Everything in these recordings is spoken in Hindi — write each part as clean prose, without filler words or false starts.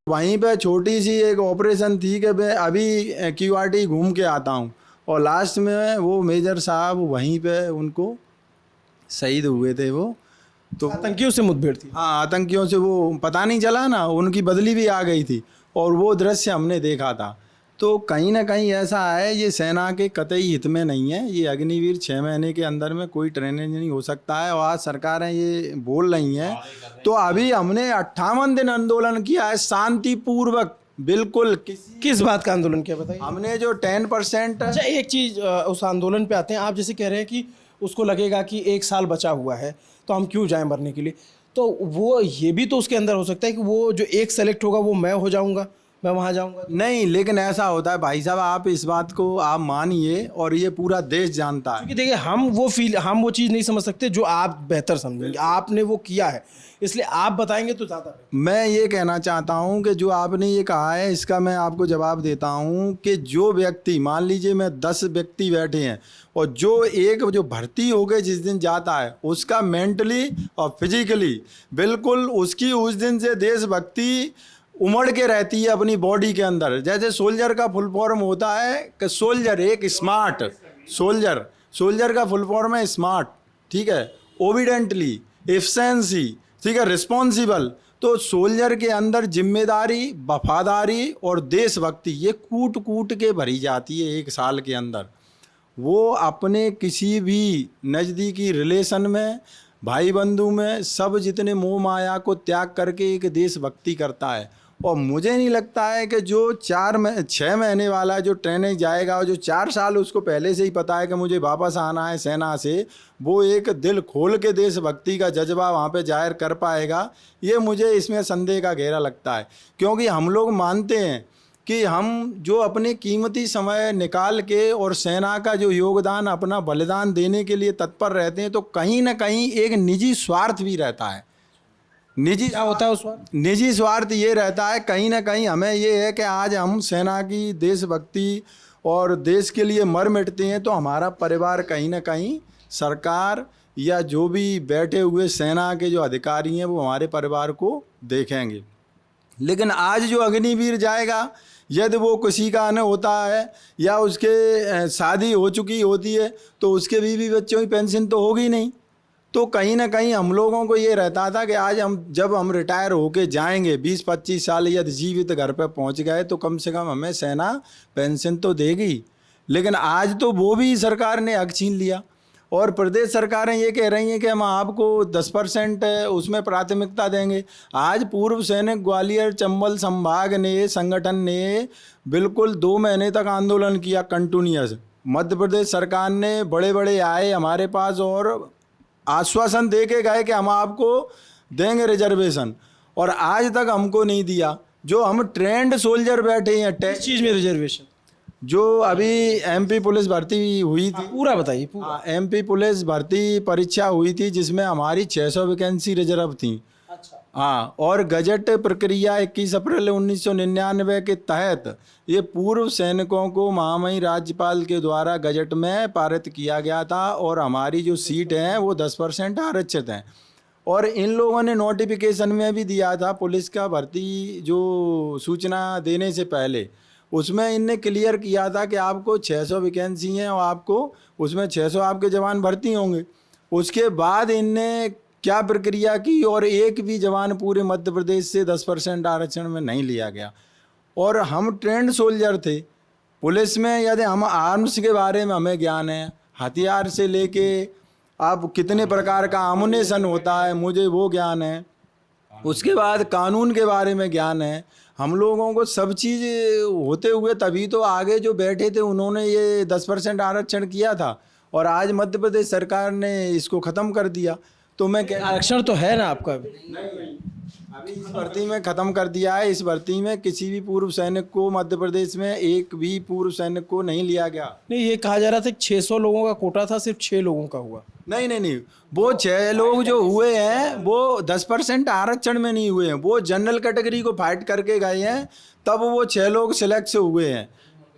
वहीं पे छोटी सी एक ऑपरेशन थी कि मैं अभी क्यूआरटी घूम के आता हूँ, और लास्ट में वो मेजर साहब वहीं पे उनको शहीद हुए थे वो। तो आतंकियों से मुठभेड़ थी। हाँ, आतंकियों से वो पता नहीं चला ना, उनकी बदली भी आ गई थी, और वो दृश्य हमने देखा था। तो कहीं ना कहीं ऐसा है, ये सेना के कतई हित में नहीं है। ये अग्निवीर 6 महीने के अंदर में कोई ट्रेनिंग नहीं हो सकता है, और आज सरकारें ये बोल रही हैं। तो अभी हमने 58 दिन आंदोलन किया है शांतिपूर्वक, बिल्कुल किस बात का आंदोलन किया बताइए। हमने जो 10%। अच्छा, एक चीज उस आंदोलन पे आते हैं। आप जैसे कह रहे हैं कि उसको लगेगा कि 1 साल बचा हुआ है तो हम क्यों जाएं मरने के लिए, तो वो ये भी तो उसके अंदर हो सकता है कि वो जो एक सेलेक्ट होगा वो मैं हो जाऊंगा, मैं वहां जाऊंगा। नहीं, लेकिन ऐसा होता है भाई साहब, आप इस बात को आप मानिए, और ये पूरा देश जानता है। क्योंकि देखिए, हम वो चीज़ नहीं समझ सकते जो आप बेहतर समझेंगे। आपने वो किया है, इसलिए आप बताएंगे तो ज़्यादा बेहतर। मैं ये कहना चाहता हूँ कि जो आपने ये कहा है, इसका मैं आपको जवाब देता हूँ कि जो व्यक्ति, मान लीजिए मैं 10 व्यक्ति बैठे हैं, और जो भर्ती हो गए जिस दिन जाता है, उसका मेंटली और फिजिकली बिल्कुल उसकी उस दिन से देशभक्ति उमड़ के रहती है अपनी बॉडी के अंदर। जैसे सोल्जर का फुल फॉर्म होता है कि सोल्जर एक स्मार्ट सोल्जर, सोल्जर का फुल फॉर्म है स्मार्ट, ठीक है, ओबिडेंटली, एफिशिएंसी, ठीक है, रिस्पॉन्सिबल। तो सोल्जर के अंदर जिम्मेदारी, वफादारी और देशभक्ति ये कूट कूट के भरी जाती है 1 साल के अंदर। वो अपने किसी भी नज़दीकी रिलेशन में, भाई बंधु में, सब जितने मोह माया को त्याग करके एक देशभक्ति करता है। और मुझे नहीं लगता है कि जो 6 महीने वाला जो ट्रेनिंग जाएगा, और जो 4 साल उसको पहले से ही पता है कि मुझे वापस आना है सेना से, वो एक दिल खोल के देशभक्ति का जज्बा वहाँ पे जाहिर कर पाएगा, ये मुझे इसमें संदेह का घेरा लगता है। क्योंकि हम लोग मानते हैं कि हम जो अपने कीमती समय निकाल के और सेना का जो योगदान, अपना बलिदान देने के लिए तत्पर रहते हैं, तो कहीं ना कहीं एक निजी स्वार्थ भी रहता है। क्या होता है उस वक्त? निजी स्वार्थ ये रहता है कहीं ना कहीं, हमें ये है कि आज हम सेना की देशभक्ति और देश के लिए मर मिटते हैं, तो हमारा परिवार कहीं ना कहीं सरकार या जो भी बैठे हुए सेना के जो अधिकारी हैं वो हमारे परिवार को देखेंगे। लेकिन आज जो अग्निवीर जाएगा, यदि वो किसी का न होता है या उसके शादी हो चुकी होती है, तो उसके बीवी बच्चों की पेंशन तो होगी नहीं। तो कहीं ना कहीं हम लोगों को ये रहता था कि आज जब हम रिटायर होके जाएंगे 20-25 साल यदि जीवित घर पर पहुंच गए, तो कम से कम हमें सेना पेंशन तो देगी। लेकिन आज तो वो भी सरकार ने हक छीन लिया, और प्रदेश सरकारें ये कह रही हैं कि हम आपको 10% उसमें प्राथमिकता देंगे। आज पूर्व सैनिक ग्वालियर चंबल संभाग ने, संगठन ने बिल्कुल 2 महीने तक आंदोलन किया कंटिन्यूअस। मध्य प्रदेश सरकार ने बड़े बड़े आए हमारे पास और आश्वासन दे के गए कि हम आपको देंगे रिजर्वेशन, और आज तक हमको नहीं दिया। जो हम ट्रेंड सोल्जर बैठे हैं, किस चीज़ में रिजर्वेशन? जो अभी एमपी पुलिस भर्ती हुई थी, पूरा बताइए पूरा। एमपी पुलिस भर्ती परीक्षा हुई थी जिसमें हमारी 600 वैकेंसी रिजर्व थी। अच्छा। हाँ, और गजट प्रक्रिया 21 अप्रैल 1999 के तहत ये पूर्व सैनिकों को महामहिम राज्यपाल के द्वारा गजट में पारित किया गया था, और हमारी जो सीट हैं वो 10% आरक्षित हैं। और इन लोगों ने नोटिफिकेशन में भी दिया था, पुलिस का भर्ती जो सूचना देने से पहले, उसमें इनने क्लियर किया था कि आपको 600 वैकेंसी हैं और आपको उसमें 600 आपके जवान भर्ती होंगे। उसके बाद इनने क्या प्रक्रिया की, और एक भी जवान पूरे मध्य प्रदेश से 10% आरक्षण में नहीं लिया गया। और हम ट्रेंड सोल्जर थे पुलिस में, यदि हम आर्म्स के बारे में हमें ज्ञान है, हथियार से लेके अब कितने प्रकार का आमुनेशन होता है मुझे वो ज्ञान है, उसके बाद कानून के बारे में ज्ञान है। हम लोगों को सब चीज़ होते हुए तभी तो आगे जो बैठे थे उन्होंने ये 10% आरक्षण किया था, और आज मध्य प्रदेश सरकार ने इसको ख़त्म कर दिया। तो मैं आरक्षण तो है ना आपका अभी? नहीं, अभी इस भर्ती में ख़त्म कर दिया है। इस भर्ती में किसी भी पूर्व सैनिक को, मध्य प्रदेश में एक भी पूर्व सैनिक को नहीं लिया गया। नहीं, ये कहा जा रहा था कि 600 लोगों का कोटा था, सिर्फ 6 लोगों का हुआ। नहीं नहीं नहीं, वो 6 लोग जो हुए हैं वो 10% आरक्षण में नहीं हुए हैं, वो जनरल कैटेगरी को फाइट करके गए हैं, तब वो 6 लोग सिलेक्ट हुए हैं,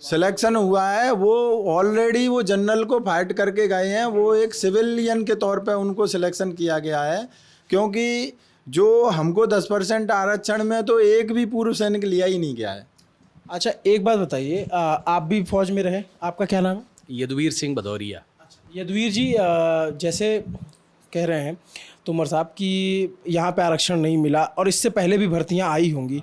सिलेक्शन हुआ है। वो ऑलरेडी वो जनरल को फाइट करके गए हैं, वो एक सिविलियन के तौर पे उनको सिलेक्शन किया गया है। क्योंकि जो हमको 10% आरक्षण में तो एक भी पूर्व सैनिक लिया ही नहीं गया है। अच्छा एक बात बताइए, आप भी फौज में रहे, आपका क्या नाम है? यदुवीर सिंह भदौरिया। यदुवीर जी, जैसे कह रहे हैं तोमर साहब कि यहाँ पे आरक्षण नहीं मिला और इससे पहले भी भर्तियाँ आई होंगी,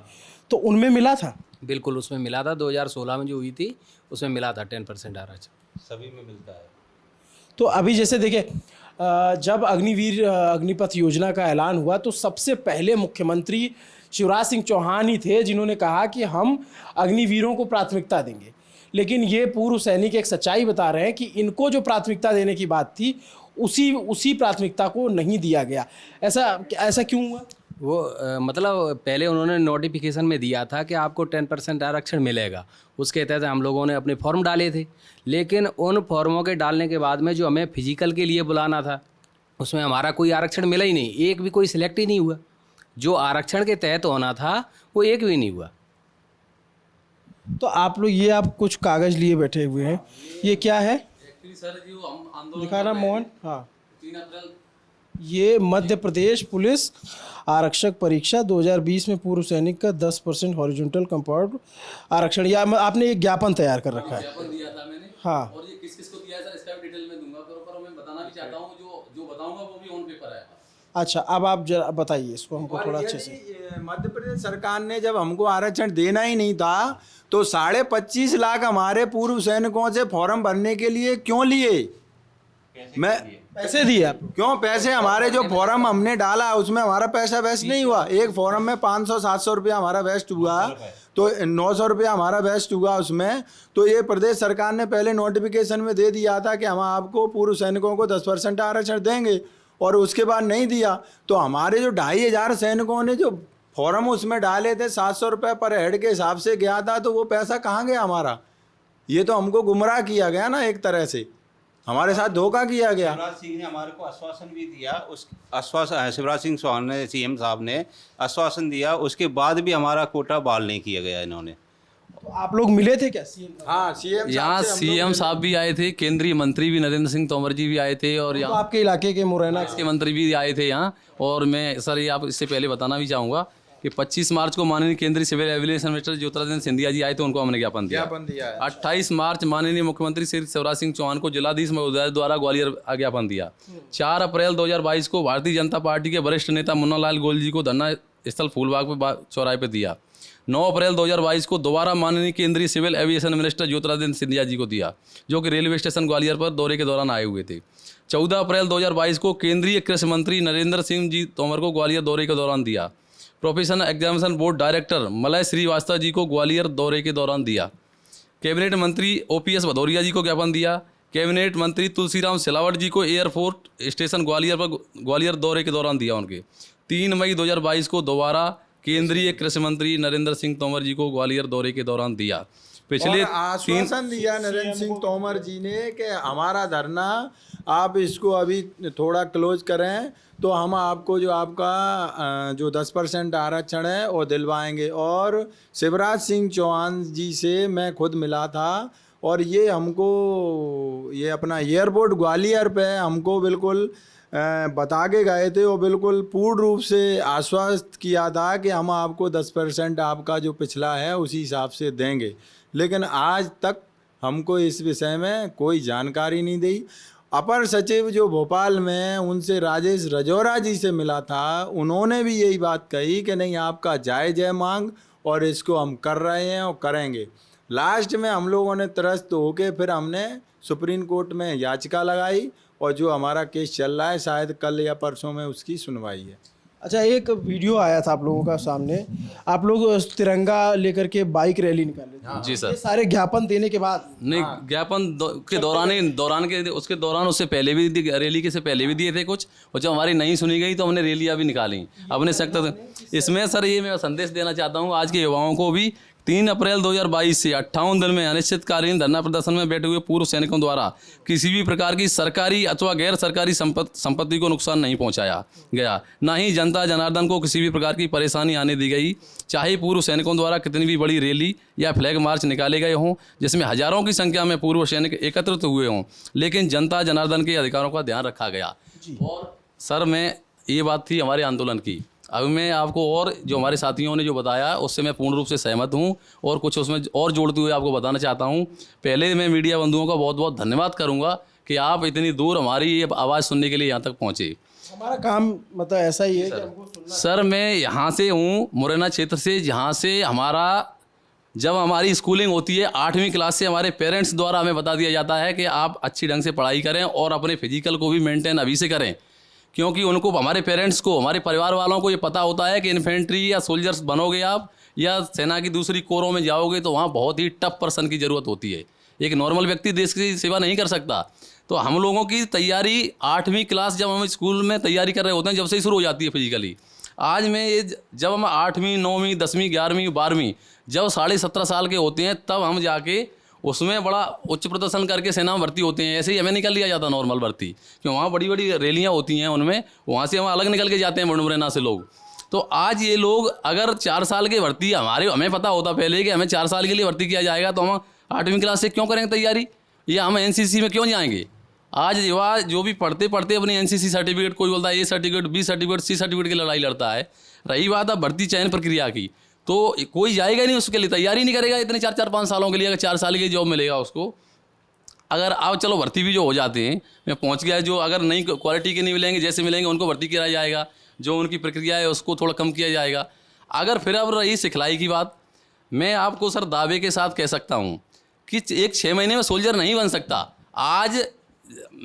तो उनमें मिला था? बिल्कुल उसमें मिला था, 2016 में जो हुई थी उसमें मिला था 10% आरक्षण। सभी में मिलता है। तो अभी जैसे देखिए, जब अग्निपथ योजना का ऐलान हुआ तो सबसे पहले मुख्यमंत्री शिवराज सिंह चौहान ही थे जिन्होंने कहा कि हम अग्निवीरों को प्राथमिकता देंगे। लेकिन ये पूर्व सैनिक एक सच्चाई बता रहे हैं कि इनको जो प्राथमिकता देने की बात थी उसी प्राथमिकता को नहीं दिया गया। ऐसा क्यों हुआ? वो मतलब पहले उन्होंने नोटिफिकेशन में दिया था कि आपको 10% आरक्षण मिलेगा, उसके तहत हम लोगों ने अपने फॉर्म डाले थे। लेकिन उन फॉर्मों के डालने के बाद में जो हमें फिजिकल के लिए बुलाना था उसमें हमारा कोई आरक्षण मिला ही नहीं, एक भी कोई सिलेक्ट ही नहीं हुआ। जो आरक्षण के तहत होना था वो एक भी नहीं हुआ। तो आप लोग ये आप कुछ कागज़ लिए बैठे हुए हैं, ये क्या है? सर जी वो हम आंदोलन दिखाना मोहन। हाँ, 3 अप्रैल ये मध्य प्रदेश पुलिस आरक्षक परीक्षा 2020 में पूर्व सैनिक का 10% हॉरिजॉन्टल कंपाउंड आरक्षण, या आपने एक ज्ञापन तैयार कर रखा है? ज्ञापन दिया था मैंने। हाँ, और ये किस किस को दिया है सर इसका भी डिटेल में दूंगा, पर मैं बताना भी चाहता हूँ, जो बताऊंगा वो भी ऑन पेपर है। अच्छा अब आप जरा बताइए इसको हमको थोड़ा अच्छे से। यदि मध्य प्रदेश सरकार ने जब हमको आरक्षण देना ही नहीं था तो 25.5 लाख हमारे पूर्व सैनिकों से फॉर्म भरने के लिए क्यों लिए? मैं पैसे दिए आप? क्यों पैसे? हमारे जो फॉर्म हमने डाला उसमें हमारा पैसा वेस्ट नहीं हुआ। एक फॉर्म में 500-700 रुपया हमारा वेस्ट हुआ, तो 900 रुपया हमारा वेस्ट हुआ उसमें। तो ये प्रदेश सरकार ने पहले नोटिफिकेशन में दे दिया था कि हम आपको पूर्व सैनिकों को 10% आरक्षण देंगे, और उसके बाद नहीं दिया। तो हमारे जो 2500 सैनिकों ने जो फॉर्म उसमें डाले थे 700 रुपये पर हेड के हिसाब से गया था, तो वो पैसा कहाँ गया हमारा? ये तो हमको गुमराह किया गया ना, एक तरह से हमारे साथ धोखा किया गया। शिवराज सिंह ने हमारे को आश्वासन भी दिया, उस आश्वासन शिवराज सिंह चौहान ने, सीएम साहब ने आश्वासन दिया, उसके बाद भी हमारा कोटा बहाल नहीं किया गया इन्होंने। तो आप लोग मिले थे क्या सीएम? हाँ, सीएम यहाँ सीएम साहब भी आए थे, केंद्रीय मंत्री भी नरेंद्र सिंह तोमर जी भी आए थे, और तो यहाँ आपके इलाके के मुरैना के मंत्री भी आए थे यहाँ। और मैं सर ये आप इससे पहले बताना भी चाहूँगा कि 25 मार्च को माननीय केंद्रीय civil aviation minister Jyotiraditya Scindia ji आए थे, उनको हमने ज्ञापन दिया है। 28 मार्च माननीय मुख्यमंत्री श्री शिवराज सिंह चौहान को जिलाधीश महोदय द्वारा ग्वालियर ज्ञापन दिया। 4 अप्रैल 2022 को भारतीय जनता पार्टी के वरिष्ठ नेता मुन्ना लाल गोयल जी को धरना स्थल फूलबाग पे चौराहे पे दिया। 9 अप्रैल 2022 को दोबारा माननीय केंद्रीय civil aviation minister Jyotiraditya Scindia ji को दिया, जो कि रेलवे स्टेशन ग्वालियर पर दौरे के दौरान आए हुए थे। 14 अप्रैल 2022 को केंद्रीय कृषि मंत्री नरेंद्र सिंह जी तोमर को ग्वालियर दौरे के दौरान दिया। Professional examination board director Malay Shrivastava ji को ग्वालियर दौरे के दौरान दिया। कैबिनेट मंत्री OPS भदौरिया जी को ज्ञापन दिया। कैबिनेट मंत्री तुलसीराम सिलावट जी को एयरपोर्ट स्टेशन ग्वालियर दौरे के दौरान दिया उनके। 3 मई 2022 को दोबारा केंद्रीय कृषि मंत्री नरेंद्र सिंह तोमर जी को ग्वालियर दौरे के दौरान दिया। पिछले आश्वासन दिया नरेंद्र सिंह तोमर जी ने कि हमारा धरना आप इसको अभी थोड़ा क्लोज करें तो हम आपको जो आपका जो 10% आरक्षण है वो दिलवाएंगे। और शिवराज सिंह चौहान जी से मैं खुद मिला था, और ये हमको ये अपना एयरपोर्ट ग्वालियर पे हमको बिल्कुल बता के गए थे, वो बिल्कुल पूर्ण रूप से आश्वस्त किया था कि हम आपको 10% आपका जो पिछला है उसी हिसाब से देंगे। लेकिन आज तक हमको इस विषय में कोई जानकारी नहीं दी। अपर सचिव जो भोपाल में उनसे राजेश रजौरा जी से मिला था, उन्होंने भी यही बात कही कि नहीं आपका जायज़ है मांग और इसको हम कर रहे हैं और करेंगे। लास्ट में हम लोगों ने त्रस्त होके फिर हमने सुप्रीम कोर्ट में याचिका लगाई, और जो हमारा केस चल रहा है शायद कल या परसों में उसकी सुनवाई है। अच्छा, एक वीडियो आया था आप लोगों का सामने, आप लोग तिरंगा लेकर के बाइक रैली निकाले थे। जी सर। ये सारे ज्ञापन देने के बाद? नहीं, ज्ञापन के दौरान उससे पहले भी रैली के से पहले भी दिए थे कुछ, और जब हमारी नहीं सुनी गई तो हमने रैलियाँ भी निकाली अपने सख्त। इसमें सर ये मैं संदेश देना चाहता हूँ आज के युवाओं को भी। 3 अप्रैल 2022 से 58 दिन में अनिश्चितकालीन धरना प्रदर्शन में बैठे हुए पूर्व सैनिकों द्वारा किसी भी प्रकार की सरकारी अथवा गैर सरकारी संपत्ति को नुकसान नहीं पहुंचाया गया, ना ही जनता जनार्दन को किसी भी प्रकार की परेशानी आने दी गई। चाहे पूर्व सैनिकों द्वारा कितनी भी बड़ी रैली या फ्लैग मार्च निकाले गए हों जिसमें हजारों की संख्या में पूर्व सैनिक एकत्रित हुए हों, लेकिन जनता जनार्दन के अधिकारों का ध्यान रखा गया। और सर मैं ये बात थी हमारे आंदोलन की अभी मैं आपको और जो हमारे साथियों ने जो बताया उससे मैं पूर्ण रूप से सहमत हूं और कुछ उसमें और जोड़ते हुए आपको बताना चाहता हूं। पहले मैं मीडिया बंधुओं का बहुत बहुत धन्यवाद करूंगा कि आप इतनी दूर हमारी ये आवाज़ सुनने के लिए यहाँ तक पहुँचे। हमारा काम मतलब ऐसा ही है कि हमको सुनना। सर मैं यहाँ से हूँ मुरैना क्षेत्र से, जहाँ से हमारा जब हमारी स्कूलिंग होती है 8वीं क्लास से हमारे पेरेंट्स द्वारा हमें बता दिया जाता है कि आप अच्छी ढंग से पढ़ाई करें और अपने फिजिकल को भी मेंटेन अभी से करें, क्योंकि उनको हमारे पेरेंट्स को हमारे परिवार वालों को ये पता होता है कि इन्फेंट्री या सोल्जर्स बनोगे आप या सेना की दूसरी कोरों में जाओगे तो वहाँ बहुत ही टफ पर्सन की ज़रूरत होती है। एक नॉर्मल व्यक्ति देश की सेवा नहीं कर सकता। तो हम लोगों की तैयारी 8वीं क्लास जब हम स्कूल में तैयारी कर रहे होते हैं जब से ही शुरू हो जाती है फिजिकली। आज मैं ये जब हम 8वीं 9वीं 10वीं 11वीं 12वीं जब 17.5 साल के होते हैं तब हम जाके उसमें बड़ा उच्च प्रदर्शन करके सेना में भर्ती होते हैं। ऐसे ही हमें निकल लिया जाता नॉर्मल भर्ती, क्यों वहाँ बड़ी बड़ी रैलियाँ होती हैं, उनमें वहाँ से हम अलग निकल के जाते हैं मुरैना से लोग। तो आज ये लोग अगर 4 साल की भर्ती हमें पता होता पहले कि हमें 4 साल के लिए भर्ती किया जाएगा तो हम 8वीं क्लास से क्यों करेंगे तैयारी या हम NCC में क्यों जाएंगे। आज युवा जो भी पढ़ते पढ़ते अपनी NCC सर्टिफिकेट, कोई बोलता है A certificate B certificate C certificate की लड़ाई लड़ता है। रही बात अब भर्ती चयन प्रक्रिया की, तो कोई जाएगा नहीं, उसके लिए तैयारी नहीं करेगा इतने 4-5 सालों के लिए। अगर 4 साल की जॉब मिलेगा उसको, अगर आप चलो भर्ती भी जो हो जाते हैं मैं पहुंच गया, जो अगर नई क्वालिटी के नहीं मिलेंगे जैसे मिलेंगे उनको भर्ती किया जाएगा, जो उनकी प्रक्रिया है उसको थोड़ा कम किया जाएगा। अगर फिर अब रही सिखलाई की बात, मैं आपको सर दावे के साथ कह सकता हूँ कि एक 6 महीने में सोल्जर नहीं बन सकता। आज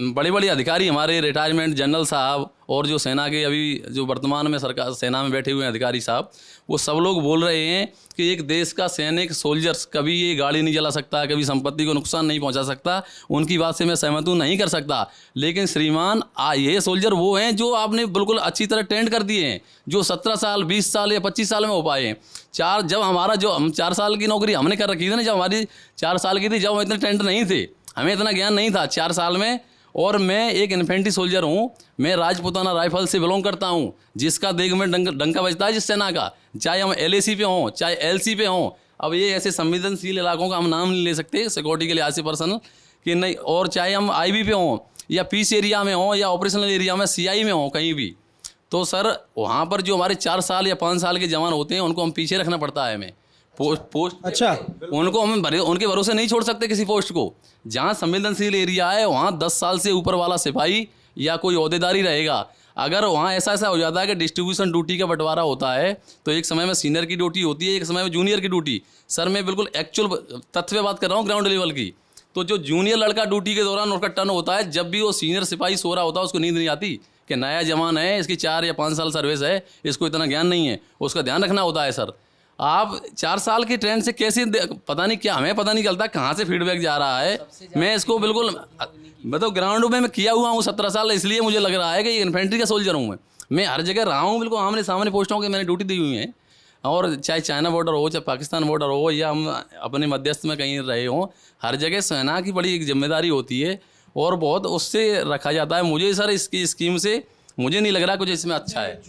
बड़े बड़े अधिकारी हमारे रिटायरमेंट जनरल साहब और जो सेना के अभी जो वर्तमान में सरकार सेना में बैठे हुए हैं अधिकारी साहब, वो सब लोग बोल रहे हैं कि एक देश का सैनिक सोल्जर्स कभी ये गाड़ी नहीं जला सकता, कभी संपत्ति को नुकसान नहीं पहुंचा सकता। उनकी बात से मैं सहमत हूँ, नहीं कर सकता। लेकिन श्रीमान ये सोल्जर वो हैं जो आपने बिल्कुल अच्छी तरह ट्रेंड कर दिए हैं, जो 17 साल 20 साल या 25 साल में हो पाए हैं। जब हमारा जो हम 4 साल की नौकरी हमने कर रखी थी ना, जब हमारी 4 साल की थी, जब हम इतने ट्रेंड नहीं थे, हमें इतना ज्ञान नहीं था 4 साल में। और मैं एक इन्फेंट्री सोल्जर हूँ, मैं राजपुताना राइफल से बिलोंग करता हूँ, जिसका देख में डंका बजता है जिस सेना का, चाहे हम LAC पे हों चाहे LC पे हों। अब ये ऐसे संवेदनशील इलाकों का हम नाम नहीं ले सकते सिक्योरिटी के लिहाज से पर्सनल कि नहीं, और चाहे हम IB पे हों या पीस एरिया में हों या ऑपरेशनल एरिया में CI में हों कहीं भी, तो सर वहाँ पर जो हमारे 4 साल या 5 साल के जवान होते हैं उनको हम पीछे रखना पड़ता है हमें। पोस्ट अच्छा, उनको हम उनके भरोसे नहीं छोड़ सकते किसी पोस्ट को। जहाँ संवेदनशील एरिया है वहाँ 10 साल से ऊपर वाला सिपाही या कोई ओहदेदारी रहेगा। अगर वहाँ ऐसा हो जाता है कि डिस्ट्रीब्यूशन ड्यूटी का बंटवारा होता है, तो एक समय में सीनियर की ड्यूटी होती है, एक समय में जूनियर की ड्यूटी। सर मैं बिल्कुल एक्चुअल तथ्य पे बात कर रहा हूँ, ग्राउंड लेवल की। तो जो जूनियर लड़का ड्यूटी के दौरान उसका टर्न होता है, जब भी वो सीनियर सिपाही सो रहा होता है उसको नींद नहीं आती कि नया जवान है, इसकी 4 या 5 साल सर्विस है, इसको इतना ज्ञान नहीं है, उसका ध्यान रखना होता है। सर आप 4 साल की ट्रेंड से कैसे, पता नहीं क्या, हमें पता नहीं चलता कहाँ से फीडबैक जा रहा है। मैं इसको बिल्कुल मतलब ग्राउंड में मैं किया हुआ हूँ 17 साल, इसलिए मुझे लग रहा है कि इन्फेंट्री का सोल्जर हूँ मैं हर जगह रहा हूँ, बिल्कुल आमने सामने पोस्टों की मैंने ड्यूटी दी हुई है। और चाहे चाइना बॉर्डर हो, चाहे पाकिस्तान बॉर्डर हो, या हम अपने मध्यस्थ में कहीं रहे हों, हर जगह सेना की बड़ी एक जिम्मेदारी होती है और बहुत उससे रखा जाता है। मुझे सर इसकी स्कीम से मुझे नहीं लग रहा कुछ इसमें अच्छा है।